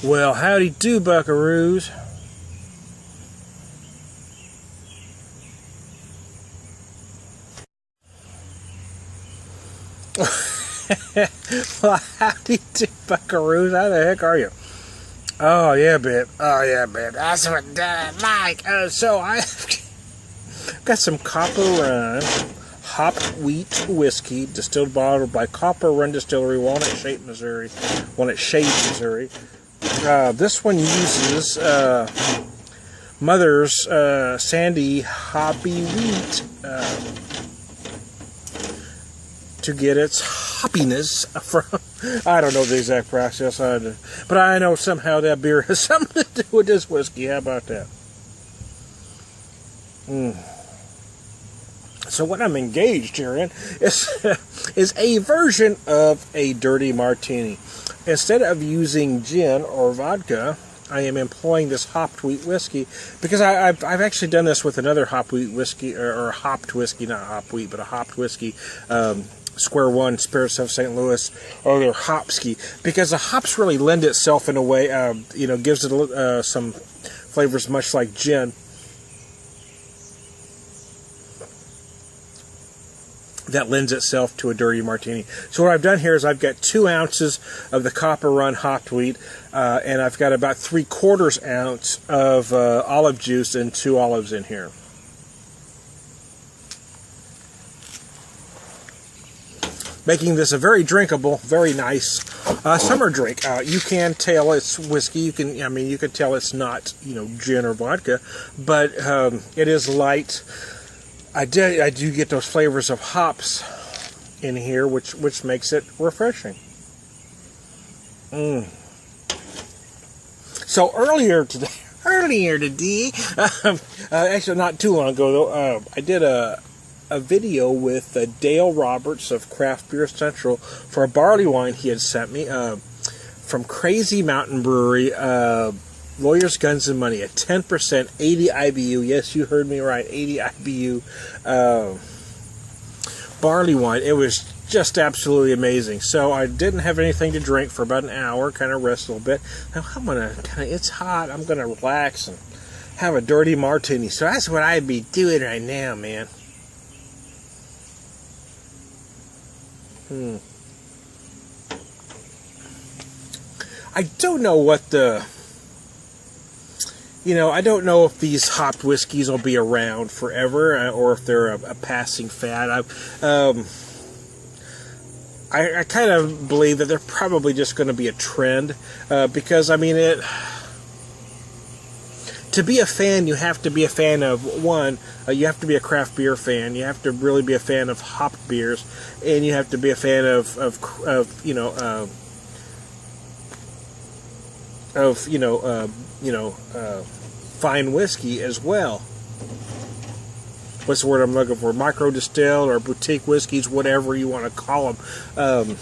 Well, howdy do, buckaroos. Well, howdy do, buckaroos. How the heck are you? Oh, yeah, babe. Oh, yeah, babe. That's what I like. So I've got some Copper Run hopped wheat whiskey, distilled bottled by Copper Run Distillery, Walnut Shade, Missouri. This one uses Mother's Sandy hoppy wheat to get its hoppiness from. I don't know the exact process, but I know somehow that beer has something to do with this whiskey. How about that? So what I'm engaged here in is a version of a dirty martini. Instead of using gin or vodka, I am employing this hopped wheat whiskey because I've actually done this with another hopped wheat whiskey, or hopped whiskey, not hop wheat, but a hopped whiskey, Square One Spirits of St. Louis, or their hopsky, because the hops really lend itself in a way, gives it some flavors much like gin. That lends itself to a dirty martini. So what I've done here is I've got 2 ounces of the Copper Run hopped wheat, and I've got about 3/4 ounce of olive juice and 2 olives in here. Making this a very drinkable, very nice summer drink. You can tell it's whiskey. You can tell it's not, gin or vodka, but it is light. I do get those flavors of hops in here, which makes it refreshing. So earlier today, actually not too long ago though, I did a video with Dale Roberts of Craft Beer Central for a barley wine he had sent me from Crazy Mountain Brewery. Lawyers, Guns, and Money, a 10%, 80 IBU. Yes, you heard me right, 80 IBU barley wine. It was just absolutely amazing. So I didn't have anything to drink for about an hour, kind of rest a little bit. Now it's hot, I'm going to relax and have a dirty martini. So that's what I'd be doing right now, man. I don't know what I don't know if these hopped whiskeys will be around forever, or if they're a passing fad. I kind of believe that they're probably just going to be a trend, because to be a fan, you have to be a fan of one. You have to be a craft beer fan. You have to really be a fan of hopped beers, and you have to be a fan of fine whiskey as well. What's the word I'm looking for? Micro distilled or boutique whiskeys, whatever you want to call them.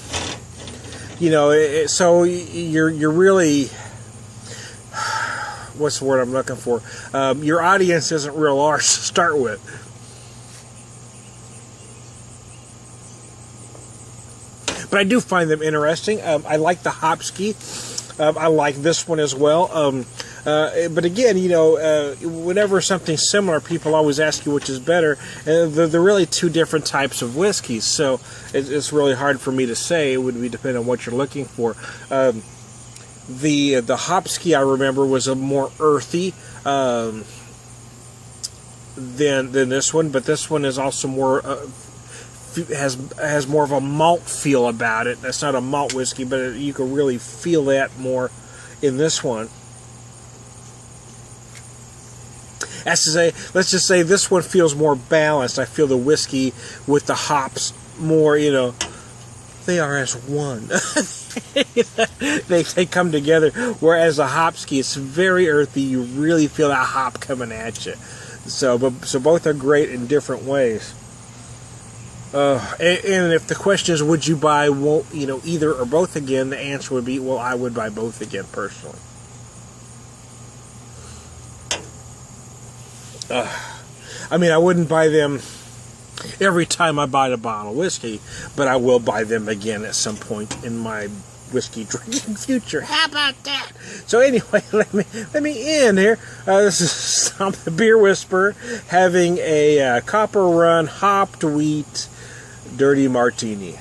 So you're really, what's the word I'm looking for? Your audience isn't real large to start with. But I do find them interesting. I like the hopsky. I like this one as well. But again, whenever something's similar, people always ask you which is better. They're really 2 different types of whiskeys, so it's really hard for me to say. It would be depending on what you're looking for. The hopsky, I remember, was a more earthy than this one, but this one is also more has more of a malt feel about it. That's not a malt whiskey, but you can really feel that more in this one. As to say, let's just say this one feels more balanced. I feel the whiskey with the hops more, they are as one. they come together. Whereas the hopsky, it's very earthy. You really feel that hop coming at you. So both are great in different ways. And if the question is, would you buy, either or both again? The answer would be, well, I would buy both again personally. I wouldn't buy them every time I buy a bottle of whiskey, but I will buy them again at some point in my whiskey drinking future. How about that? So anyway, let me end here. This is Tom the Beer Whisperer having a Copper Run hopped wheat dirty martini.